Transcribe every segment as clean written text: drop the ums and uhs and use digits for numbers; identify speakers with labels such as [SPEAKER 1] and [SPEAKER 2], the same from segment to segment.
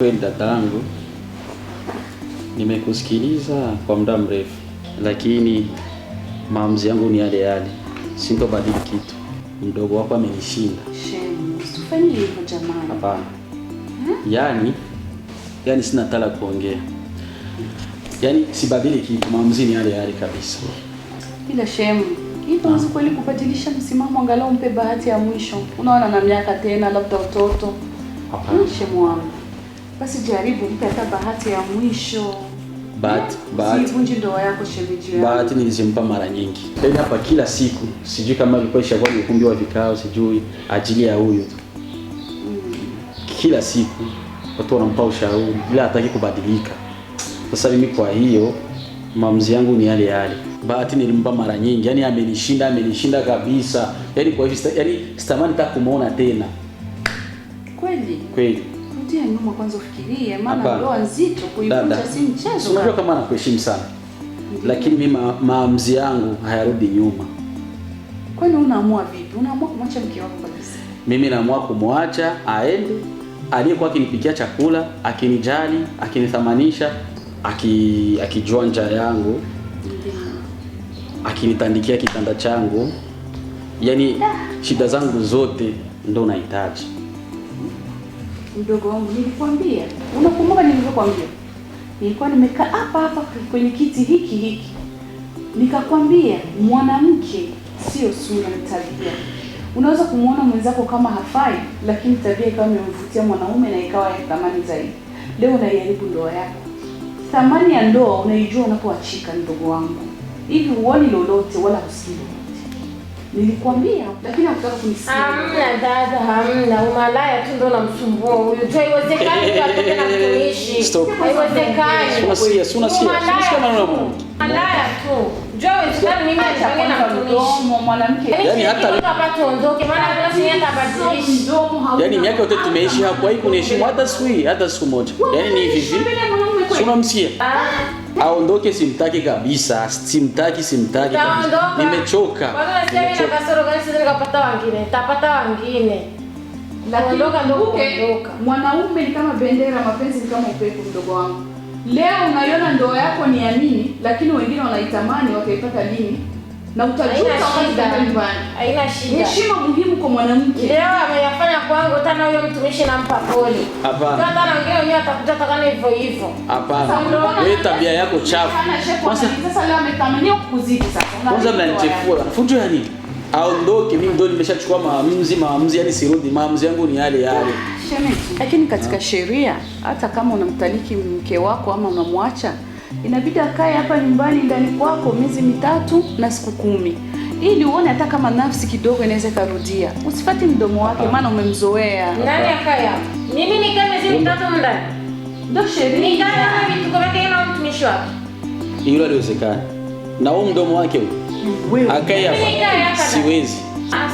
[SPEAKER 1] Kweli dadangu, nimekusikiliza kwa muda mrefu, lakini maamuzi yangu ni yale yale. Sintobadili kitu. Mdogo wako amenishinda.
[SPEAKER 2] Shemu, usifanye hivyo jamani.
[SPEAKER 1] Hapana. Yaani sina tala kuongea. Yaani sibadili kitu, maamuzi ni yale yale kabisa.
[SPEAKER 2] Ila Shemu, hivyo unaweza kweli kubadilisha msimamo angalau mpe bahati ya mwisho. Unaona na miaka tena labda utoto.
[SPEAKER 1] Hapana.
[SPEAKER 2] Shemu wangu. Basi jaribu mpe hata bahati ya mwisho.
[SPEAKER 1] Bahati.
[SPEAKER 2] Sivunji ndoa yako shemeji yangu.
[SPEAKER 1] Bahati nilizimpa mara nyingi. Yaani hapa kila siku, sijui kama ilikuwa ishakuwa ni ukumbi wa vikao, sijui ajili ya huyu tu. Kila siku watu wanampa ushauri bila hataki kubadilika. Sasa mimi kwa hiyo maamuzi yangu ni yale yale. Bahati nilimpa mara nyingi, yani amenishinda kabisa. Yani kwa hivyo sitamani hata kumuona tena. Kweli.
[SPEAKER 2] Rudia nyuma kwanza ufikirie, maana ndoa nzito kuivunja si mchezo.
[SPEAKER 1] Unajua kama nakuheshimu sana. Lakini mimi maamuzi yangu hayarudi nyuma.
[SPEAKER 2] Kwani unaamua vipi? Unaamua kumwacha mke wako kabisa?
[SPEAKER 1] Mimi naamua kumwacha aende, aliyekuwa akinipikia chakula, akinijali, akinithamanisha, akijua njaa yangu, akinitandikia kitanda changu. Yaani shida zangu zote ndo nahitaji.
[SPEAKER 2] Mdogo wangu nilikwambia. Unakumbuka nilivyokuambia? Nilikuwa nimekaa hapa kwenye kiti hiki. Nikakwambia mwanamke sio sura, ni tabia. Unaweza kumuona mwenzako kama hafai, lakini tabia ikawa imemvutia mwanaume na ikawa ya thamani zaidi. Leo unaiharibu ndoa yako. Thamani ya ndoa unaijua unapoachika, mdogo wangu. Hivi huoni lolote wala husikii lolote. Nilikwambia, lakini hukutaka kunisikia.
[SPEAKER 3] Hamna dada, hamna. Umalaya tu ndio unamsumbua huyu. Tu haiwezekani kupata na mtumishi. Haiwezekani.
[SPEAKER 1] Unasikia maneno yangu.
[SPEAKER 3] Malaya tu. Jo, haiwezekani mimi nipange na mtumishi.
[SPEAKER 2] Mwanamke.
[SPEAKER 3] Yaani hata hapa tuondoke, maana kuna sinia tabadilishi.
[SPEAKER 1] Yaani miaka yote tumeishi hapo, kuniheshimu hata siku moja. Yaani ni hivi. Unamsikia? Aondoke, simtaki kabisa. Simtaki. Nimechoka.
[SPEAKER 3] Bwana nasema na kasoro gani sisi nikapata wengine. Tapata wengine. Naondoka ndo kuondoka.
[SPEAKER 2] Mwanaume ni kama bendera, mapenzi ni kama upepo, mdogo wangu. Leo unaiona ndoa yako ni ya nini, lakini wengine wanaitamani wakaipata lini? Na utajuta wakati nyumbani.
[SPEAKER 3] Haina shida.
[SPEAKER 2] Heshima muhimu kwa mwanamke.
[SPEAKER 3] Leo ameyafanya kwangu, tena huyo mtumishi nampa pole.
[SPEAKER 1] Hapana.
[SPEAKER 3] Hata na wengine wenyewe atakuja takana hivyo hivyo.
[SPEAKER 1] Hapana. Wewe tabia yako chafu.
[SPEAKER 2] Sasa leo ametamania kukuzidi sasa.
[SPEAKER 1] Kwanza mnanichefua. Fujo ya nini? Aondoke, mimi ndio nimeshachukua maamuzi, yani sirudi. Maamuzi yangu ni yale yale.
[SPEAKER 2] Shemeji. Lakini katika sheria, hata kama unamtaliki mke wako ama unamwacha, inabidi akae hapa nyumbani ndani kwako miezi 3 na siku 10. Ili uone hata kama nafsi kidogo inaweza karudia. Usifati mdomo wake, maana umemzoea.
[SPEAKER 3] Nani akaya? Mimi nikae miezi 3 ndani.
[SPEAKER 2] Ndio sheria.
[SPEAKER 3] Nikae na vitu kama kile na mtumishi wake.
[SPEAKER 1] Hilo haliwezekani. Na huo mdomo wake huo. Akae hapa. Siwezi.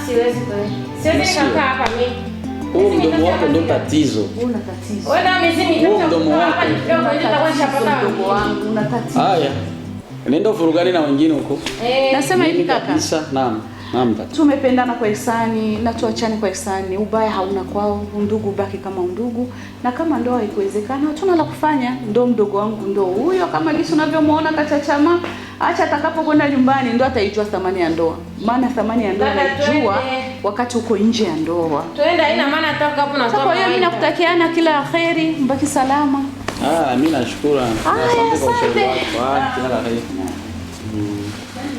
[SPEAKER 3] Siwezi kweli. Siwezi kukaa hapa mimi.
[SPEAKER 1] Huo mdomo wako ndio tatizo.
[SPEAKER 2] Una tatizo.
[SPEAKER 3] Wewe na miezi 3
[SPEAKER 1] mdomo wako.
[SPEAKER 2] Mdogo wangu una tatizo.
[SPEAKER 1] Haya. Nenda ufurugane na wengine huko.
[SPEAKER 2] Nasema hivi kaka.
[SPEAKER 1] Kabisa, naam.
[SPEAKER 2] Tumependana kwa ihsani na tuachane kwa ihsani. Ubaya hauna kwao, undugu baki kama undugu. Na kama ndoa haikuwezekana, hatuna la kufanya. Ndo mdogo wangu ndo huyo, kama jinsi unavyomuona kachachama. Acha atakapokwenda nyumbani ndo ataijua thamani ya ndoa. Maana thamani ya ndoa unaijua wakati uko nje ya ndoa.
[SPEAKER 3] Twende, haina maana hata hapo na
[SPEAKER 2] kwa hiyo mimi nakutakiana kila kheri, mbaki salama.
[SPEAKER 1] Mimi nashukuru.
[SPEAKER 2] Asante kwa ushauri
[SPEAKER 1] wako. Kila kheri.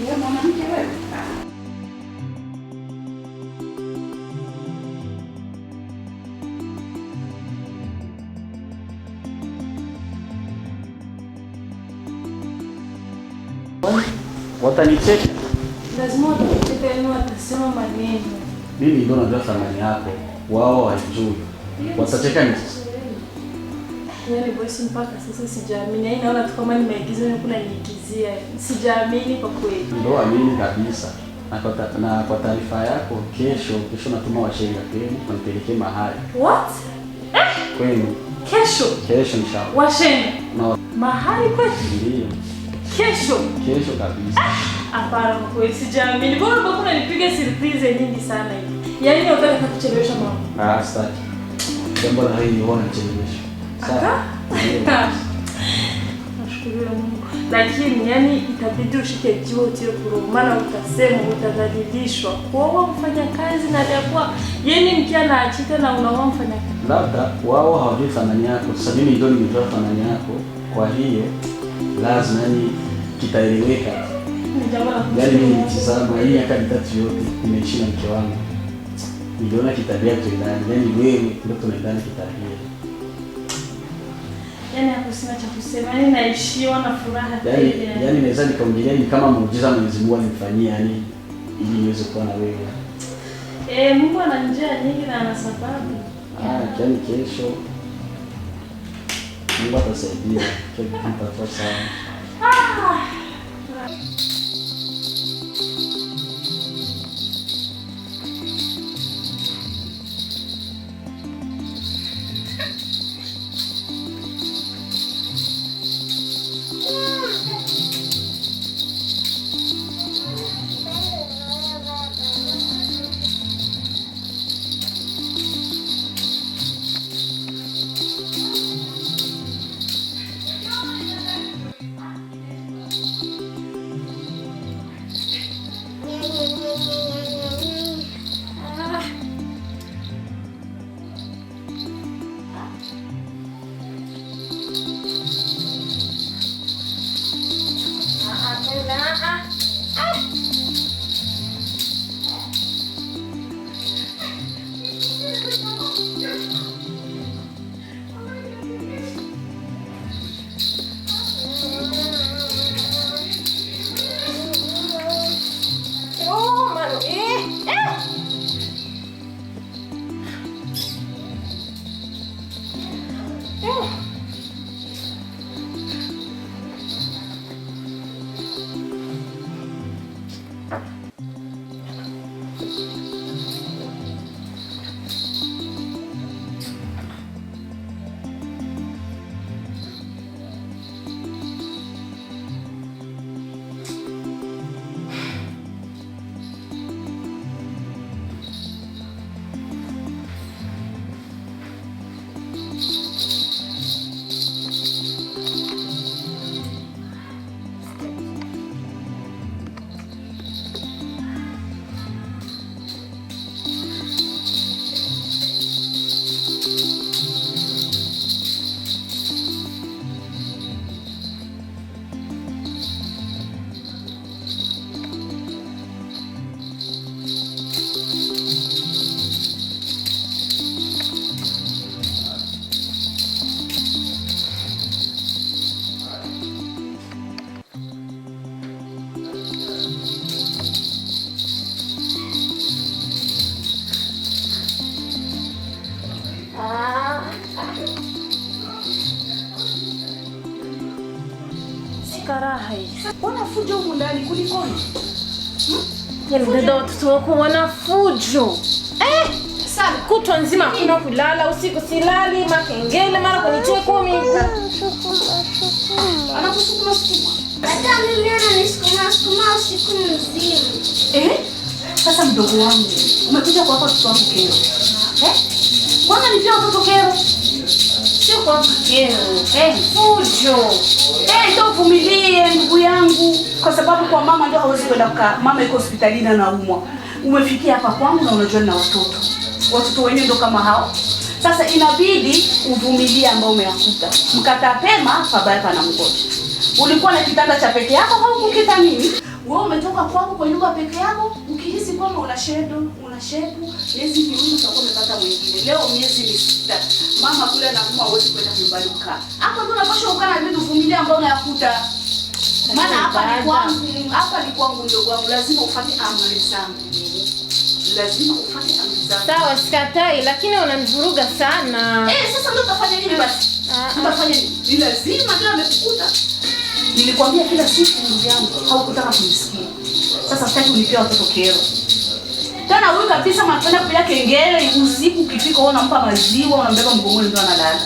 [SPEAKER 2] Wewe mwanamke wewe.
[SPEAKER 1] Watanicheka.
[SPEAKER 3] lazima tutekane, watasema maneno.
[SPEAKER 1] Mimi ndio najua thamani yako. Wao hawajui. Watacheka nini?
[SPEAKER 4] Yaani bosi mpaka sasa sijaamini. Yaani naona tu kama ni maigizo na kuna niigizia. Sijaamini kwa kweli.
[SPEAKER 1] Ndio amini kabisa. Na kwa taarifa yako, kesho natuma washenga kwenu wanipelekee mahali.
[SPEAKER 4] What?
[SPEAKER 1] Kwenu. Kesho inshallah.
[SPEAKER 4] Washenga.
[SPEAKER 1] Na
[SPEAKER 4] mahali kwetu?
[SPEAKER 1] Ndio.
[SPEAKER 4] Kesho
[SPEAKER 1] kabisa.
[SPEAKER 4] Hapana kwa kweli sijaamini. Bora kuna nipiga surprise nyingi sana hivi. Yaani unataka kuchelewesha mambo.
[SPEAKER 1] Sitaki. Jambo la hili huwa nachelewesha. Sawa.
[SPEAKER 4] Nashukuru Mungu. Lakini yani itabidi ushike jiwe utie kuroho, maana utasema utadhalilishwa. Kuoa mfanyakazi na alikuwa yeye mkia na achite na unaoa mfanyakazi.
[SPEAKER 1] Labda wao hawajui thamani yako. Sasa mimi ndio nimejua thamani yako. Kwa hiyo lazima yani kitaeleweka. Yaani mimi nitizama hii miaka mitatu yote nimeishi na mke wangu. Niliona kitabia tuendane. Yaani wewe ndio tunaendana kitabia.
[SPEAKER 4] Yaani hapo sina cha kusema. Yaani naishiwa na furaha tele.
[SPEAKER 1] Yaani naweza nikaongelea ni kama muujiza Mwenyezi Mungu alimfanyia yani ili niweze kuwa na wewe.
[SPEAKER 4] Mungu ana njia nyingi na ana sababu.
[SPEAKER 1] Yaani kesho Mungu atasaidia. Kesho kitakuwa sawa.
[SPEAKER 3] Karaha hii.
[SPEAKER 2] Wana fujo huko ndani kulikoni?
[SPEAKER 3] Yaani dada, watoto wako wana fujo. Sana kutwa nzima hakuna kulala, usiku silali, makengele mara kunicheko mimi.
[SPEAKER 2] Anakusukuma sukuma.
[SPEAKER 5] Hata mimi ananisukuma usiku mzima.
[SPEAKER 2] Sasa mdogo wangu, umekuja kwa hapa tutoa kero. Kwanza ni pia watoto kero.
[SPEAKER 3] Sio kwa kero. Fujo.
[SPEAKER 2] Ndio vumilie ndugu yangu, kwa sababu kwa mama ndio hawezi kwenda kukaa. Mama yuko hospitalini anaumwa. Umefikia hapa kwangu na unajua na watoto. Watoto wenyewe ndio kama hao. Sasa inabidi uvumilie ambao umeyakuta. Mkata pema pabaya pana mgoja. Ulikuwa na kitanda cha peke yako au kukita nini? Wewe umetoka kwangu kwa nyumba peke yako, ukihisi kwamba una shepu, miezi miwili utakuwa umepata mwingine. Leo miezi misita. Mama kule anakuwa hawezi kwenda nyumbani kukaa. Hapo ndio unapaswa kukaa na vitu vumilia ambao unayakuta. Maana hapa ni kwangu ndogo wangu, lazima ufuate amri zangu. Lazima ufuate amri zangu.
[SPEAKER 3] Sawa, sikatai, lakini unanivuruga sana.
[SPEAKER 2] Sasa ndio utafanya nini basi? Utafanya nini? Ni lazima ndio amekukuta. Nilikwambia kila siku ndugu yangu, haukutaka kunisikia. Sasa sitaki unipea watoto kero. Tena huyu kabisa mnapenda kupiga kengele usiku, ukifika unampa maziwa, unambeba mgongoni ndio analala.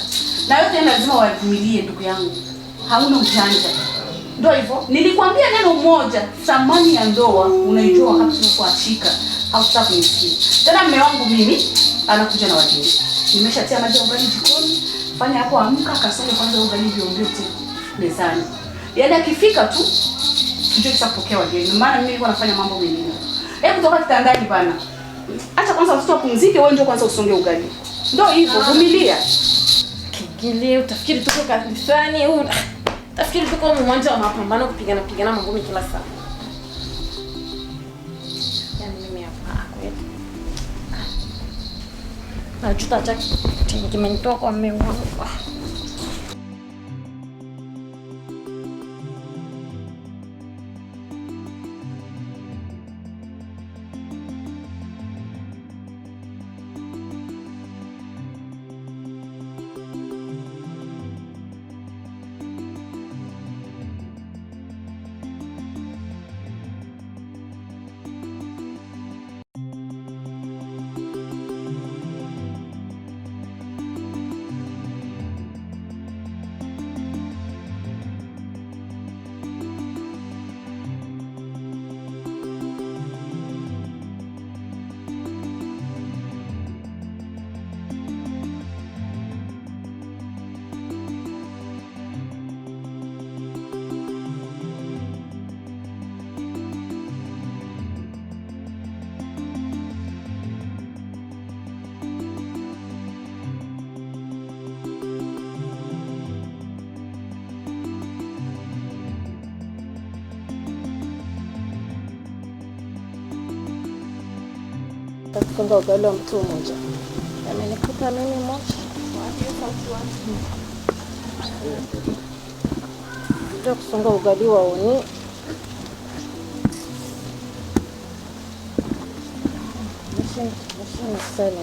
[SPEAKER 2] Na yote lazima wavumilie ndugu yangu. Hauna ujanja. Ndio hivyo. Nilikwambia neno moja, thamani ya ndoa unaijua wakati unapoachika. Hautaka kunisikia. Tena mume wangu mimi anakuja na wageni. Nimeshatia maji ya ugali jikoni. Fanya hapo, amka kasome kwanza ugali vyote mezani. Yaani akifika tu ndio tutapokea wageni. Maana mimi nilikuwa nafanya mambo mengine. Hebu toka kitandani bana. Acha kwanza watoto wapumzike, wewe ndio kwanza usonge ugali. Ndio hivyo, vumilia.
[SPEAKER 3] Kigile, utafikiri tuko kanisani au utafikiri tuko uwanja wa mapambano kupigana ngumi kila saa. Yaani mimi hapa kweli. Na chuta kimenitoka kwa mume wangu. Takukonga ugali wa mtu mmoja. Amenikuta mimi moja. Ndio kusonga ugali wa oni. Mshini sana.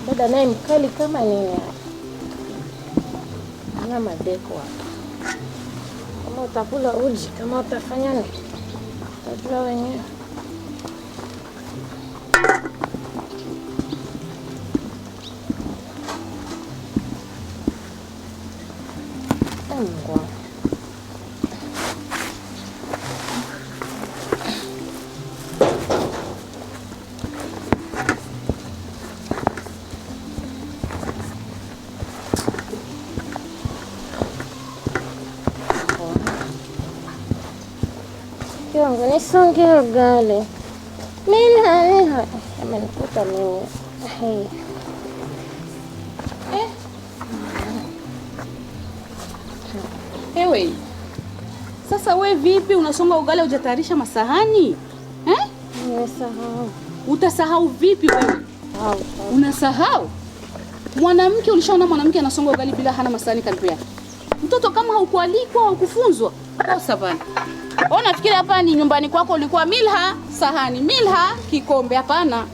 [SPEAKER 3] Dada naye mkali kama nini. Ana madeko hapa. Kama utakula uji, kama utafanya nini? Utajua wenyewe. Kiongo nisonge ugali. Mimi amenikuta mimi.
[SPEAKER 2] Ewe. Sasa we vipi unasonga ugali hujatayarisha masahani?
[SPEAKER 3] Nimesahau.
[SPEAKER 2] Utasahau vipi wewe? Unasahau? Mwanamke ulishaona mwanamke anasonga ugali bila hana masahani karibu yake. Mtoto kama haukualikwa au kufunzwa, kosa bana. Wewe unafikiri hapa ni nyumbani kwako ulikuwa Milha sahani, Milha kikombe? Hapana.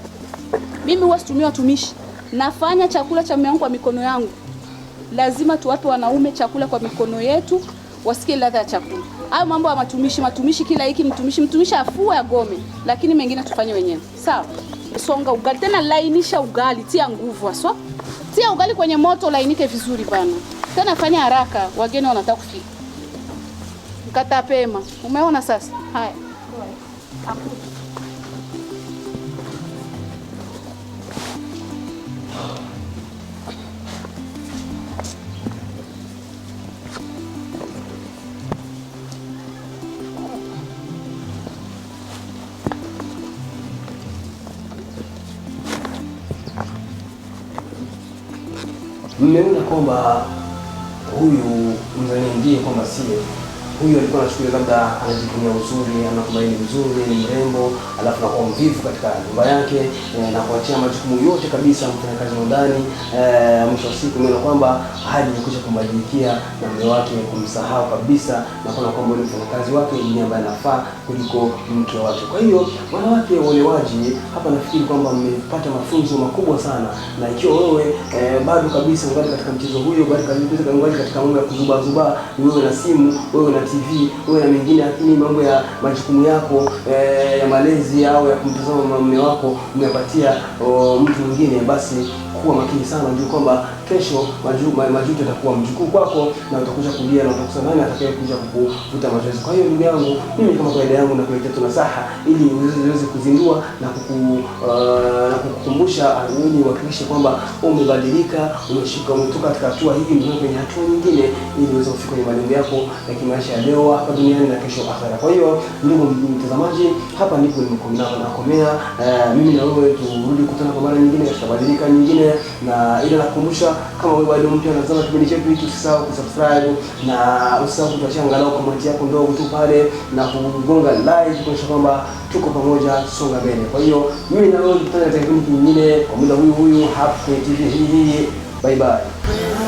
[SPEAKER 2] Mimi huwa situmia watumishi. Nafanya chakula cha mume wangu kwa mikono yangu. Lazima tuwape wanaume chakula kwa mikono yetu, wasikie ladha ya chakula. Hayo mambo ya matumishi kila hiki mtumishi afue agome, lakini mengine tufanye wenyewe. Sawa? Songa ugali tena, lainisha ugali, tia nguvu aswa. Tia ugali kwenye moto lainike vizuri bana. Tena fanya haraka, wageni wanataka kufika. Mkata pema. Umeona sasa? Haya.
[SPEAKER 6] Mmeona kwamba huyu mzaniingie kwamba sio huyu alikuwa anachukulia labda anajivunia uzuri, anakubaini uzuri, ni mrembo, alafu anakuwa mvivu katika nyumba yake na kuachia majukumu yote kabisa mfanyakazi wa ndani. Mwisho wa siku umeona kwamba hadi kuja kumbadilikia na mume wake, kumsahau kabisa na kuona kwamba ni mfanyakazi wake ndiye ambaye anafaa kuliko mke wake. Kwa hiyo wanawake waolewaji hapa, nafikiri kwamba mmepata mafunzo makubwa sana, na ikiwa wewe bado kabisa ungali katika mchezo huyo, bado kabisa ungali katika mambo ya kuzuba, wewe na simu, wewe na TV, wewe na mengine, lakini mambo ya majukumu yako ya malezi au ya kumtazama mume wako umepatia mtu mwingine, basi kuwa makini sana, unajua kwamba kesho majuto yatakuwa mjukuu kwako, na utakuja kulia na utakusa nani atakayekuja kukuvuta machozi. Kwa hiyo ndugu yangu, mimi kama kawaida yangu nakuletea tu nasaha ili uweze kuzindua na kukukumbusha ili uhakikishe kwamba umebadilika, umetoka katika hatua hii ndio kwenye hatua nyingine, ili uweze kufika kwenye malengo yako ya kimaisha ya leo hapa duniani na kesho akhera. Kwa hiyo ndugu mtazamaji, hapa ndipo nakomea. Mimi na wewe turudi kukutana kwa mara nyingine katika badilika nyingine, na ile nakukumbusha kama wewe bado mpya unatazama kipindi chetu hiki, usisahau kusubscribe na usisahau kutuachia angalau comment yako ndogo tu pale na kugonga like kuonyesha kwamba tuko pamoja, songa mbele. Kwa hiyo mimi na wewe tukutane katika kipindi kingine kwa muda huyu hapa kwenye TV hii. Bye bye.